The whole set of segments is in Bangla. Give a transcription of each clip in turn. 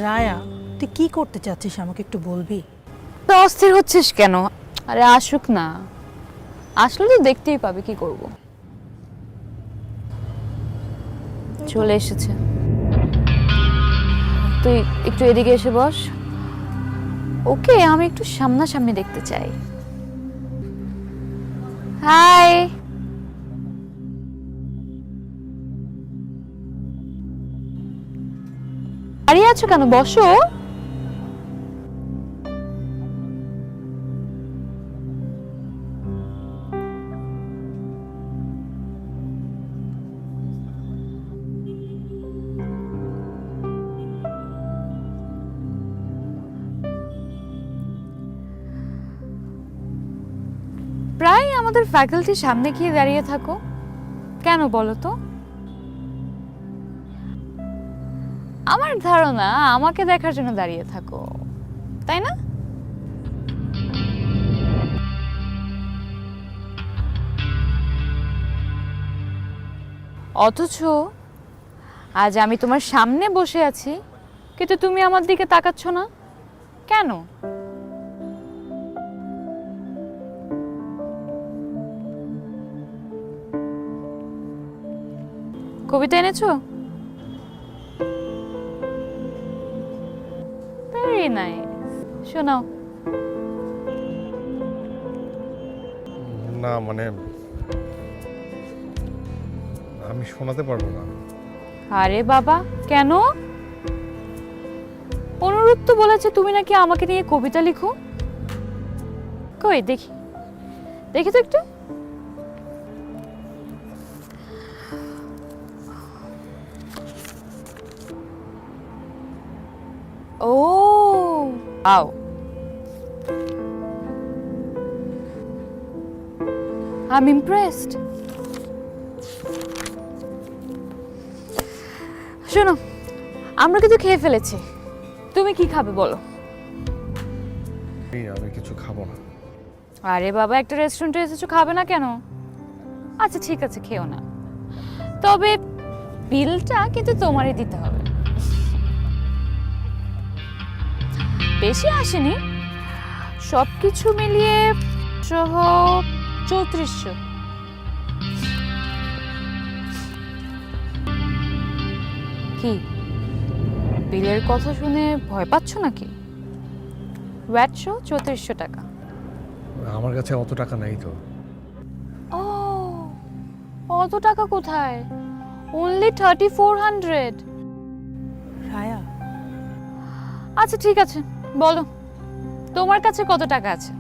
রায়া, তুই কি করতে চাচ্ছিস আমাকে একটু বলবি? তো অস্থির হচ্ছিস কেন? আরে আসুক না, আসলে তো দেখতেই পাবে, কি করব। চলে এসেছে, তুই একটু এদিকে এসে বস। ওকে আমি একটু সামনাসামনি দেখতে চাই। হাই। দাঁড়িয়ে আছো কেন? বসো। প্রায় আমাদের ফ্যাকাল্টির সামনে গিয়ে দাঁড়িয়ে থাকো কেন বলো তো? আমার ধারণা আমাকে দেখার জন্য দাঁড়িয়ে থাকো, তাই না? অথচ আজ আমি তোমার সামনে বসে আছি, কিন্তু তুমি আমার দিকে তাকাচ্ছ না কেন? কবিতা এনেছো? ভেরি নাইস, শোনাও। না মানে আমি শোনাতে পারবো না। আরে বাবা, কেন? অনুরোধ তো বলেছে তুমি নাকি আমাকে নিয়ে কবিতা লিখো। কই দেখি, দেখি তো একটু। ও আও, I'm impressed. শোনো, আমরা কিন্তু খেয়ে ফেলেছি, তুমি কি খাবে বলো? আমি কিছু খাবো না। আরে বাবা, একটা রেস্টুরেন্টে এসেছো, খাবে না কেন? আচ্ছা ঠিক আছে, খেও না, তবে বিলটা কিন্তু তোমারই দিতে হবে। বেশি আসেনি, সবকিছু মিলিয়ে সহ 3400। কি বিলের কথা শুনে ভয় পাচ্ছ নাকি? ওয়াট শো 3400 টাকা। আমার কাছে অত টাকা নাই তো। ও, অত টাকা কোথায়? অনলি 3400। রায়া, আচ্ছা ঠিক আছে, বলো তোমার কাছে কত টাকা আছে?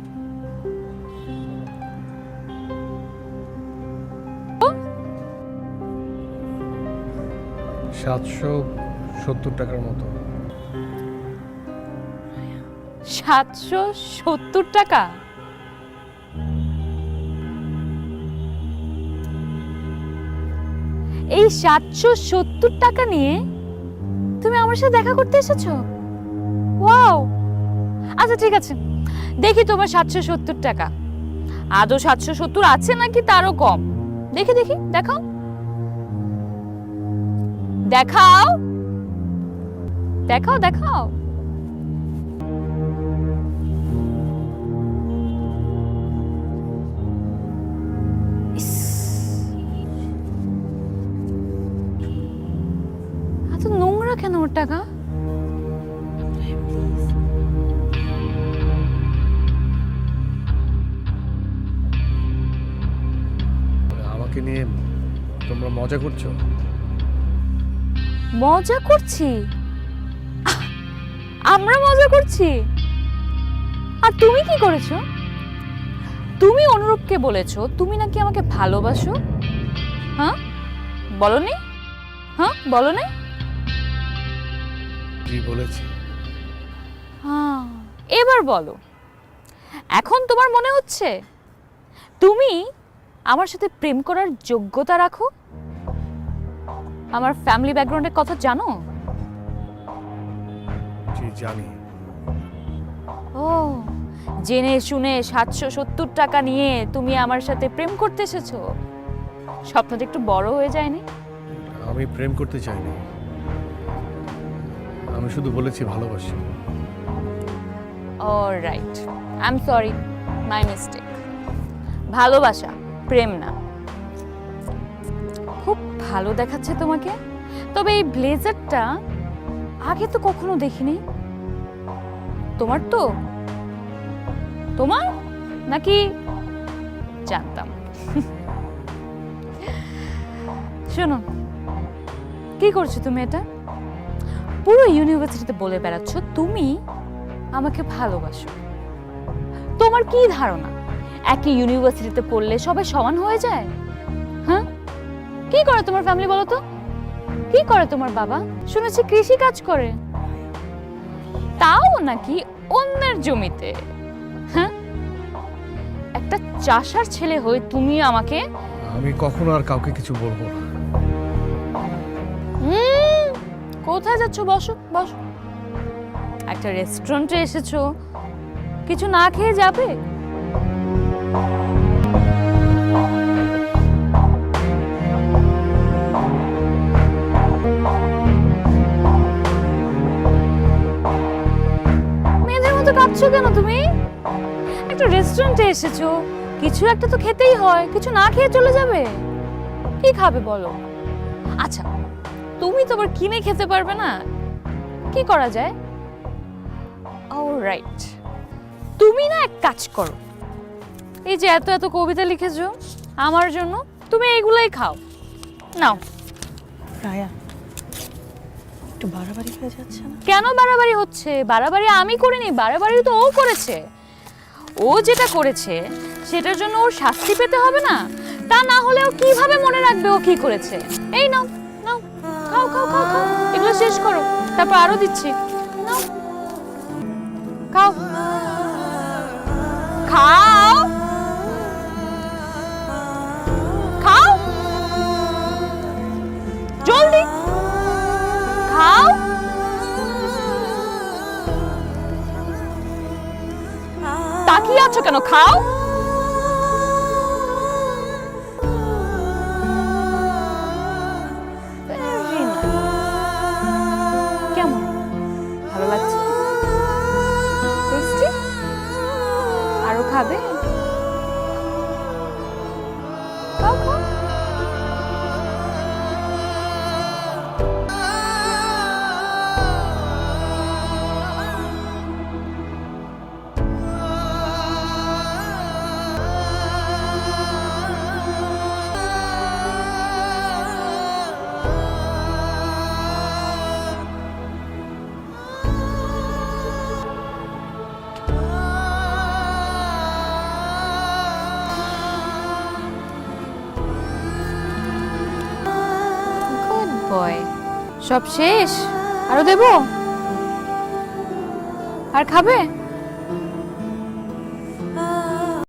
ও, 770 টাকার মতো। 770 টাকা? এই 770 টাকা নিয়ে তুমি আমার সাথে দেখা করতে এসেছো? ওয়াও, আচ্ছা ঠিক আছে, দেখি তোমার 770 টাকা আদৌ 770 আছে নাকি তারও কম। দেখি দেখি, দেখাও দেখাও দেখাও দেখাও। ইস, এত নোংরা কেন ওর টাকা? আমাকে নিয়ে তোমরা মজা করছো? মজা করছি? আমরা মজা করছি? আর তুমি কি করেছো? তুমি অনুরূপকে বলেছো তুমি নাকি আমাকে ভালোবাসো। হ্যাঁ বলনি? হ্যাঁ বলনি? কি বলেছি? হ্যাঁ, এবার বলো, এখন তোমার মনে হচ্ছে তুমি আমার সাথে প্রেম করার যোগ্যতা রাখো? আমার ফ্যামিলি ব্যাকগ্রাউন্ডের কথা জানো? জি জানি। ও, জেনে শুনে 770 টাকা নিয়ে তুমি আমার সাথে প্রেম করতে এসেছো? স্বপ্নটা একটু বড় হয়ে যায়নি? আমি প্রেম করতে চাইনি, আমি শুধু বলেছি ভালোবাসি। Alright, I am sorry, my mistake. ভালোবাসা, প্রেম না। খুব ভালো দেখাচ্ছে তোমাকে, তবে এই ব্লেজারটা আগে তো কখনো দেখিনি। তোমার তো? তোমার নাকি জানতাম? শোনো, কি করছো তুমি এটা? পুরো ইউনিভার্সিটিতে বলে বেড়াচ্ছ তুমি আমাকে ভালোবাসো। তোমার কি ধারণা একই ইউনিভার্সিটিতে পড়লে সবাই সমান হয়ে যায়? হ্যাঁ, কি করে তোমার ফ্যামিলি বলো তো? কি করে তোমার বাবা? শুনেছি কৃষি কাজ করে, তাও নাকি অন্যের জমিতে। হ্যাঁ, একটা চাষার ছেলে হয়ে তুমি আমাকে। আমি কখনো আর কাউকে কিছু বলবো না। কোথায় যাচ্ছ? বসো বসো। একটা রেস্টুরেন্টে এসেছো, কিছু না খেয়ে যাবে? মেয়েদের মতো কাঁদছো কেন তুমি? একটা রেস্টুরেন্টে এসেছো, কিছু একটা তো খেতেই হয়। কিছু না খেয়ে চলে যাবে? কি খাবে বলো? আচ্ছা, তুমি তো আবার কিনে খেতে পারবে না। কি করা যায়? অলরাইট, তুমি না এক কাজ করো, এই যে এত এত কবিতা লিখেছো আমার জন্য, তুমি এগুলাই খাও। নাও। রায়া, একটু বাড়াবাড়ি হয়ে যাচ্ছে না? কেন বাড়াবাড়ি হচ্ছে? বাড়াবাড়ি আমি করিনি, বাড়াবাড়ি তো ও করেছে। ও যেটা করেছে সেটার জন্য ওর শাস্তি পেতে হবে না? তা না হলে ও কিভাবে মনে রাখবে ও কি করেছে? এই নাও নাও, খাও খাও খাও খাও, এগুলো শেষ করো, তারপর আরো দিচ্ছি। নাও, খাও খাও খাও, জলদি খাও। তাকিয়ে আছো কেন? খাও। Very nice. কেমন, ভালো লাগছে? টেস্টি? আরো খাবে? খাও খাও। Good boy. সব শেষ? আরো দেবো? আর খাবে?